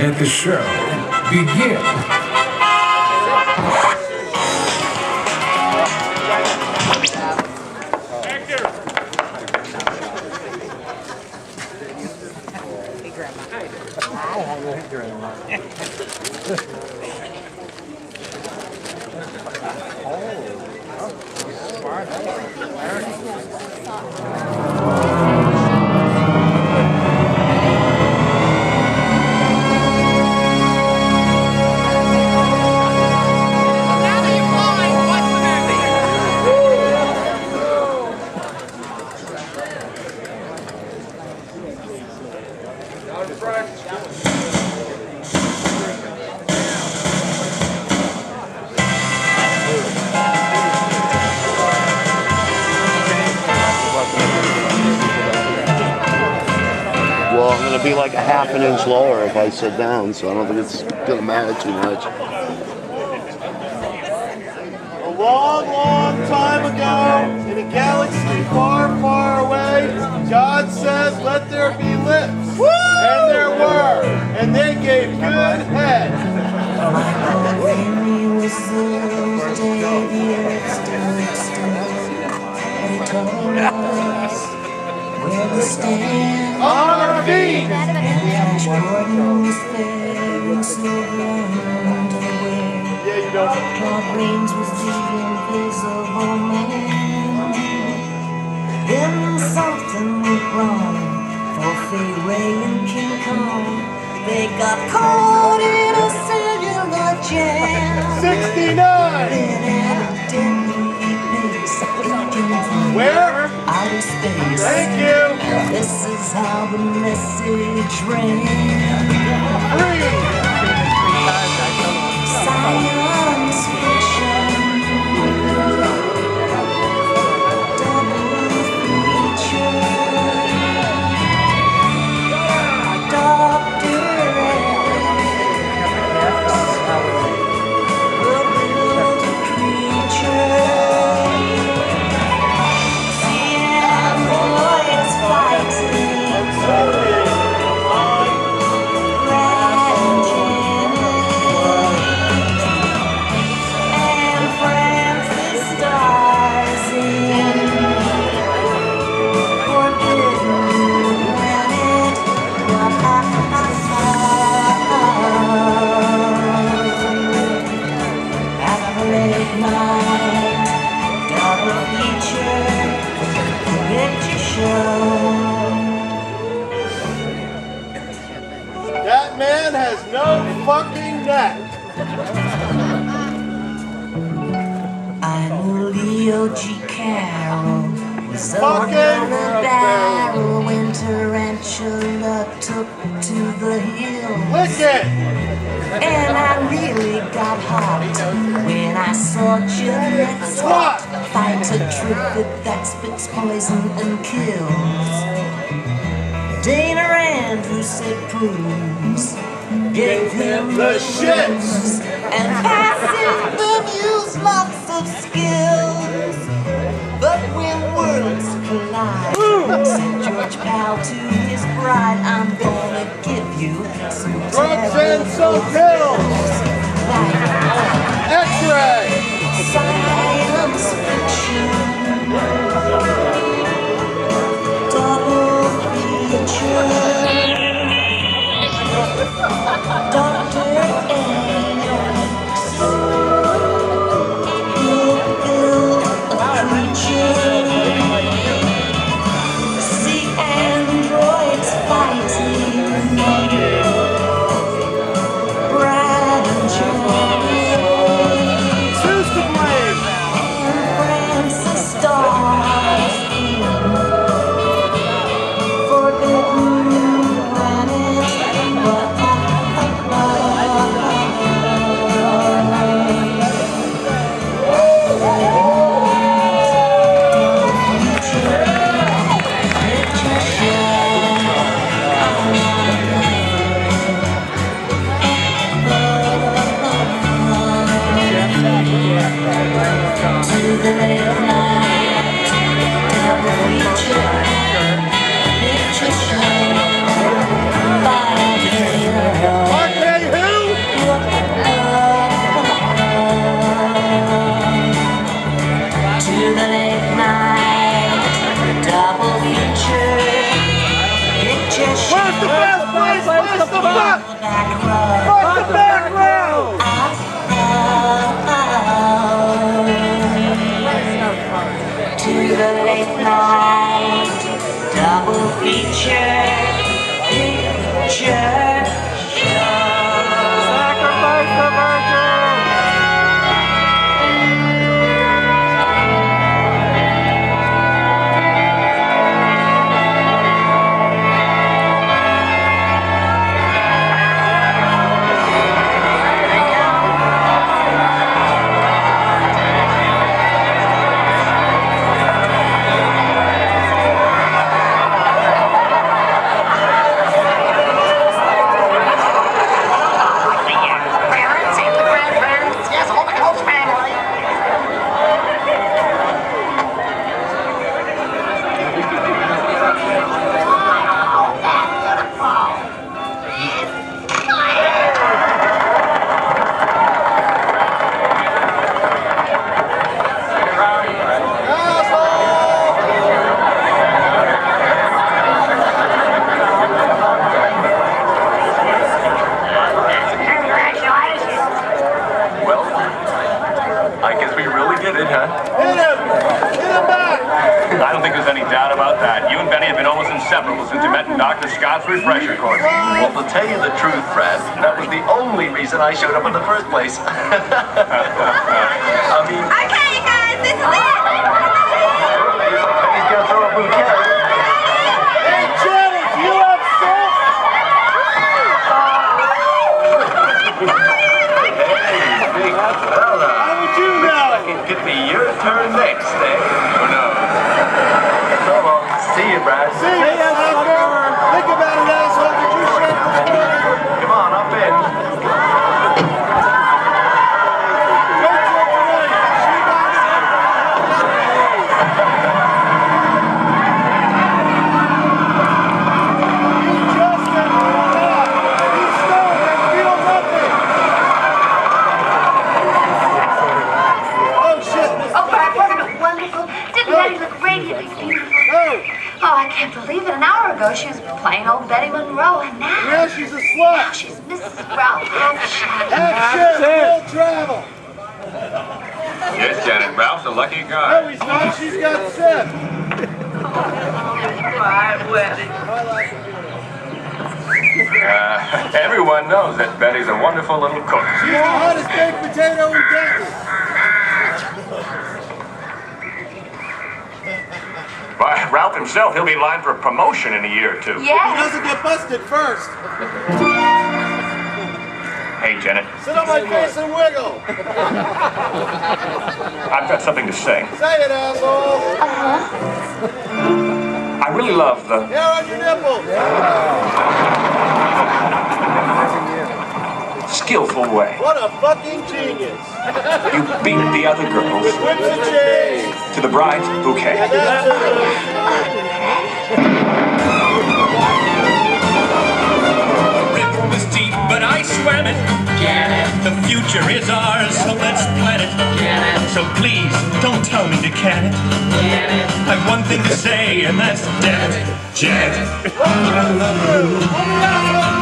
Let the show begin. Well, I'm going to be like a half an inch lower if I sit down, so I don't think it's going to matter too much. A long, long time ago, in a galaxy far, far away, God says, let there be lips. Woo! And there were, and they gave good head. Where we stand On our feet! Yeah, you don't. Claude Rains was the invisible man. Then something went wrong for Fay Ray and King Kong. They got caught in a cellular jam. 69! Then at a deadly pace, it came from Where? outer space. Thank you! This is how the message ran. Free! Science fiction, double feature, Dr. X, the builder creature, the androids fighting. That man has no fucking neck. I knew Leo G. Carroll was over Fucking the barrel when Tarantula took to the hill. Lick it! And I really got hot when I saw Juliet Scott fight a trivet that spits poison and kills. Dana Andrews said Prunes gave him the shits, and passing the muse lots of skills. But when worlds collide, said George Powell to his bride, I'm gonna give you some Drugs and some pills! X-ray! science fiction, double feature, Dr. X, he'll build a creature, see androids fighting, Brad and Johnny. Who's to blame? What? the back road. Fuck the back row! To the late night double feature picture show. Sacrifice the virgin! I guess we really did it, huh? Hit him! Hit him back! I don't think there's any doubt about that. You and Benny have been almost inseparable since you met in Dr. Scott's refresher course. Well, to tell you the truth, Brad, that was the only reason I showed up in the first place. I mean... Okay, guys, this is it! He's gonna throw a bouquet. Hey, Janet, do you have soap? Hey, well, How would you know? it could be your turn next, eh? Who knows? So long. See you, Brad. See you, sucker! Think about it, asshole. Did you shake the corner? Come on, up in. Wait till tonight. She got Justin, stop! He's stoned and feel nothing! Oh, shit! Oh, Brad, wasn't it wonderful? Didn't Betty look radiantly beautiful? Oh, Oh, I can't believe it. An hour ago, she was plain old Betty Monroe, and now yeah, she's a slut! she's Mrs. Ralph Hampshire. Half shit, will travel! Yes, Janet. Ralph's a lucky guy. No, he's not. She's got sick. Everyone knows that Betty's a wonderful little cook. She's the hottest baked potato in Denver. Why, Ralph himself, he'll be in line for a promotion in a year or two. He Yes. doesn't get busted first. Hey, Janet, Sit on my face and wiggle. I've got something to say. Say it, asshole. I really love the... Hair on your nipples. skillful way. What a fucking genius. You beat the other girls With whips and chains. to the bride's bouquet. And that's it. river was deep, but I swam it. The future is ours, so let's plan it. So please, don't tell me to can it. I've one thing to say, and that's damn it, Janet. I love you.